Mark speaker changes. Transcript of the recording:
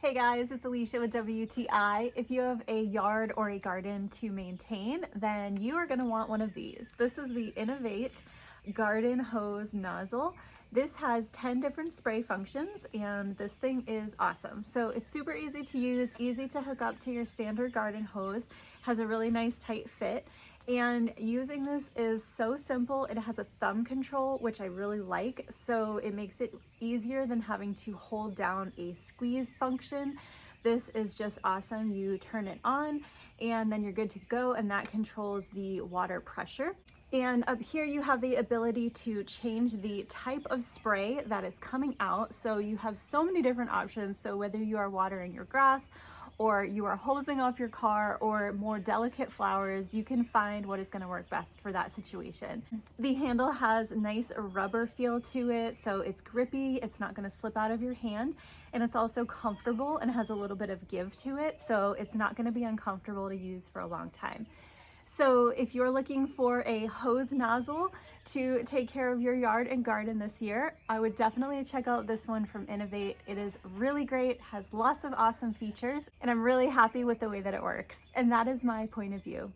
Speaker 1: Hey guys, it's Alicia with WTI. If you have a yard or a garden to maintain, then you are going to want one of these. This is the INNAV8 garden hose nozzle. This has 10 different spray functions and this thing is awesome. So it's super easy to use, easy to hook up to your standard garden hose, has a really nice tight fit, and using this is so simple. It has a thumb control, which I really like, so it makes it easier than having to hold down a squeeze function. This is just awesome. You turn it on and then you're good to go, and that controls the water pressure. And up here you have the ability to change the type of spray that is coming out. So you have so many different options. So whether you are watering your grass or you are hosing off your car or more delicate flowers, you can find what is going to work best for that situation. The handle has a nice rubber feel to it, so it's grippy, it's not going to slip out of your hand, and it's also comfortable and has a little bit of give to it, so it's not going to be uncomfortable to use for a long time. So if you're looking for a hose nozzle to take care of your yard and garden this year, I would definitely check out this one from INNAV8. It is really great, has lots of awesome features, and I'm really happy with the way that it works. And that is my point of view.